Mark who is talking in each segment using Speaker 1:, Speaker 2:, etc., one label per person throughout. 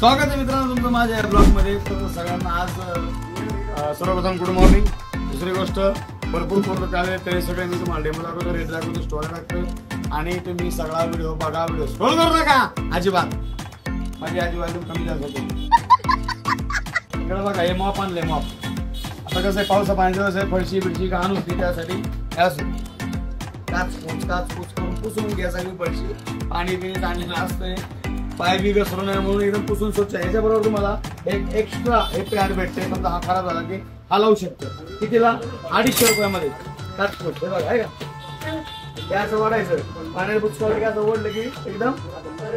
Speaker 1: स्वागत आहे मित्रांनो तुमचं माझ्या या ब्लॉग मध्ये। तर सगळ्यांना आज सर्वप्रथम गुड मॉर्निंग। दुसरी गोष्ट भरपूर प्रोडक्ट आले ते सगळे मी तुम्हाला डेमो दाखवतो, रेट दाखवतो, स्टोरी टाकतो आणि तुम्ही सगळा व्हिडिओ बघा। व्हिडिओ स्क्रोल करू नका अजिबात, माझी आजी वॉल्यूम कमी जास्त होते। इकडे बघा हे मॉप आणले, मॉप आता कसं आहे पावसा पाण्याचं कसं आहे फळशी बिडशी घाण होती त्यासाठी काच करून पुसून घ्यायसाठी फळशी पाणी बिणी आणलेलं असतंय, पाय बी घसरू नये म्हणून एकदम पुसून स्वच्छ। याच्याबरोबर तुम्हाला एक एक्स्ट्रा एक पॅड भेटते, समजा हा खराब झाला की हा लावू शकतो। कितीला? 250 रुपयामध्ये काचकोच। हे बघा आहे का, गॅस वाढायचं पाण्यात बुचकावलं की असं ओढलं की एकदम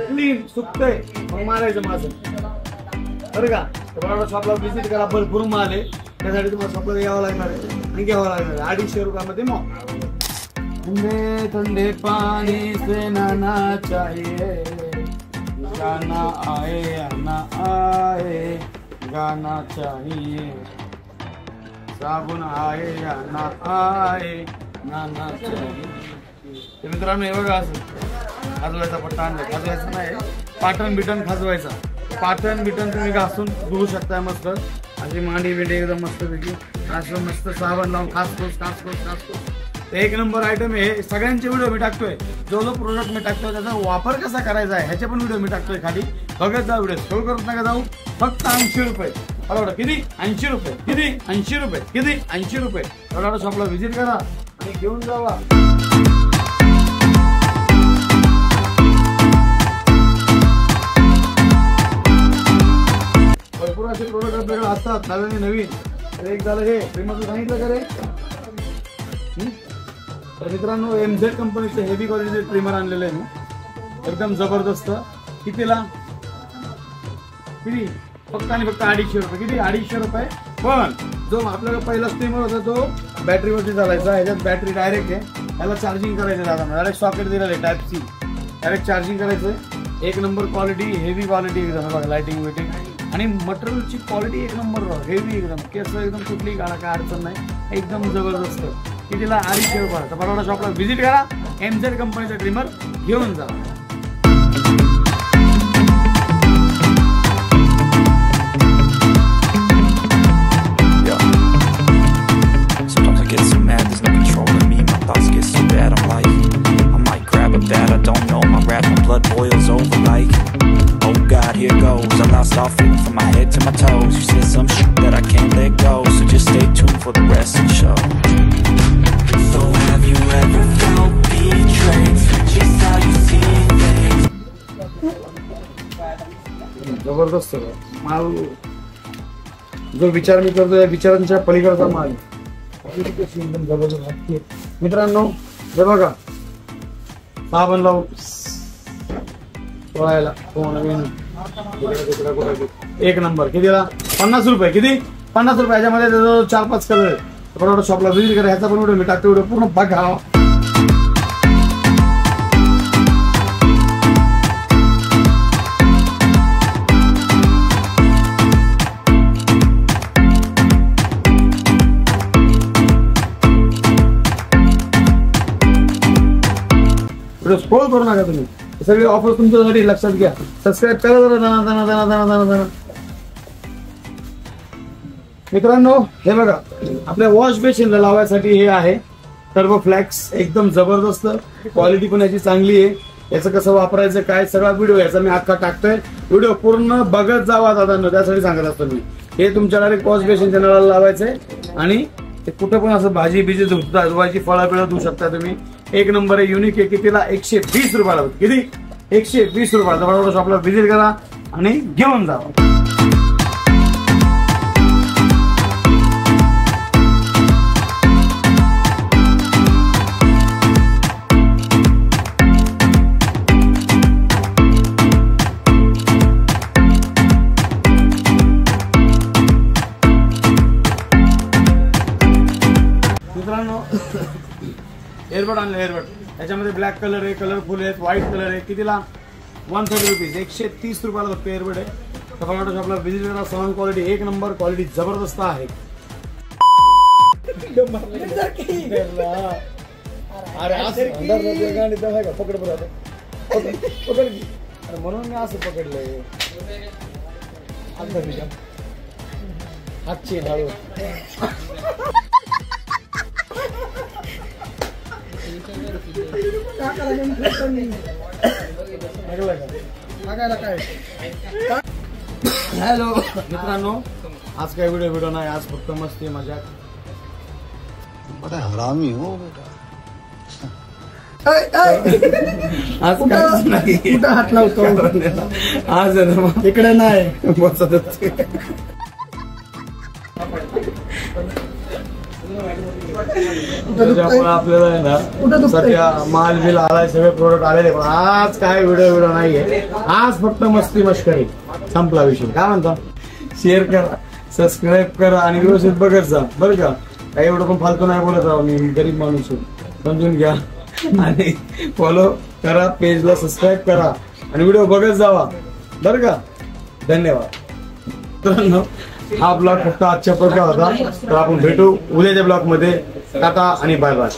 Speaker 1: क्लीन सुकतंय, मग मारायचं मासं बरं का। बरोबर शॉपला व्हिजिट करा, भरपूर माल आहे त्यासाठी तुम्हाला शॉपला यावं लागणार आहे आणि घ्यावं लागणार आहे। 250 रुपयामध्ये मग ठंडे ठंडे पानी से नहाना चाहिए, गाना आए या ना आए गाना चाहिए, साबुन आए या ना आए गाना चाहिए। मित्रांनो हे बघा असं खाजवायचा पट्टा आणला, खाजवायचा नाही पाटण बिटन खाजवायचा। पाटण बिटन तुम्ही घासून धुवू शकता मस्त, अशी मांडी बिंडी एकदम मस्त पैकी असं मस्त साबण लावून खासखोस एक नंबर आयटम आहे। सगळ्यांचे व्हिडिओ मी टाकतोय, जो प्रोडक्ट मी टाकतोय त्याचा वापर कसा करायचा आहे ह्याचे पण व्हिडिओ मी टाकतोय खाली, बघत जा व्हिडिओ, स्क्रोल करत नका जाऊ। फक्त 80 रुपये बरोबर, किती 80 रुपये, किती 80 रुपये, किती 80 रुपये। बरोबर शॉपला व्हिजिट करा आणि घेऊन जावा। भरपूर असे प्रोडक्ट आपल्याकडे असतात नवीन। एक झालं हे प्रेमाचं सांगितलं का रे। तर मित्रांनो MZ कंपनीचे हेवी क्वालिटीचे ट्रिमर आणलेले आहे मी, एकदम जबरदस्त। कितीला? किती? फक्त आणि फक्त 250 रुपये। किती? 250 रुपये। पण जो आपल्याला पहिला स्ट्रीमर होता तो बॅटरीवरती चालायचा, ह्याच्यात बॅटरी डायरेक्ट आहे, त्याला चार्जिंग करायचं दादा, डायरेक्ट सॉकेट दिलेलं आहे टाइप C, डायरेक्ट चार्जिंग करायचं। एक नंबर क्वालिटी, हेवी क्वालिटी एकदम बघा, लाइटिंग वेटिंग आणि मटेरियलची क्वालिटी एक नंबर, हेवी एकदम, केस एकदम कुठली गाडा काय अडचण नाही, एकदम जबरदस्त। कितीला? 250 रुपये। तर बरोबर शॉपला व्हिजिट करा, MZ कंपनीचा ट्रिमर घेऊन जा।
Speaker 2: Blood boils over like, oh God, here goes. I lost all feeling from my head to my toes. You said some shit that I can't let go, so just stay tuned for the rest of the show. So have you ever felt betrayed? Just how you see things.
Speaker 1: जबरदस्त माल, जो विचार मी करतो या विचारांच्या पलीकडचा माल एकदम जबरदस्त। मित्रांनो हे बघा साबण लावून एक नंबर। कितीला? 50 रुपये। किती? 50 रुपये। ह्याच्यामध्ये 4-5 कलर आहे। बरोबर शॉपला व्हिजिट करा, ह्याचा पण व्हिडिओ मी टाकतो, व्हिडिओ पूर्ण बघा। व्हिडिओ स्क्रोल करू नका तुम्ही, सगळे ऑफर तुमच्यासाठी लक्षात घ्या। सबस्क्राईब करा जरा। मित्रांनो हे बघा आपल्या वॉश बेसिनला लावायसाठी हे आहे टर्बो फ्लॅक्स, एकदम जबरदस्त क्वालिटी पण याची चांगली आहे। याचं कसं वापरायचं काय सगळा व्हिडिओ याचा मी अख्खा टाकतोय, व्हिडिओ पूर्ण बघत जावा दादा, त्यासाठी सांगत असतो मी। हे तुमच्या डायरेक्ट वॉश बेसिनच्या नळाला लावायचंय आणि ते कुठं पण असं भाजी बिजी धुवायची, फळं पिळं धुवू शकता तुम्ही। एक नंबर आहे, युनिक आहे। कितीला? 120 रुपयाला। किती? 120 रुपयाला। बरोबर शॉपला व्हिजिट करा आणि घेऊन जा। मित्रांनो एअरबड आणले, एअरबड याच्यामध्ये ब्लॅक कलर आहे, कलरफुल आहेत, व्हाईट कलर आहे। कितीला? 130 रुपीज। 130 रुपयाला फक्त एअरबड आहे। तर बघा शॉपला व्हिजिट करा, साऊंड क्वालिटी एक नंबर, क्वालिटी जबरदस्त आहे। पकड बरोबर म्हणून मी असं पकडलंय। हातची हळू हॅलो मित्रांनो, आज काय व्हिडिओ नाही, आज फक्त मस्ती मजाक.
Speaker 3: बड़ा हरामी हो बेटा.
Speaker 1: आज काय नाही, कुठं हात लावतो आज इकडे नाही बसत. आपल्याला आहे ना सध्या माल बिल आलाय, सगळे प्रोडक्ट आलेले, पण आज काय व्हिडिओ नाहीये. आज फक्त मस्ती मस्करी, संपला विषय. काय म्हणता, शेअर करा, सबस्क्राईब करा आणि व्यवस्थित बघत जा बरं का. काही एवढं पण फालतू नाही बोलत राहू, मी गरीब माणूस समजून घ्या. आणि फॉलो करा, पेजला सबस्क्राईब करा आणि व्हिडिओ बघत जावा बरं का. धन्यवाद मित्रांनो. हा ब्लॉग फक्त आजच्या प्रकार होता, तर आपण भेटू उद्याच्या ब्लॉग मध्ये. टाटा आणि बाय बाय.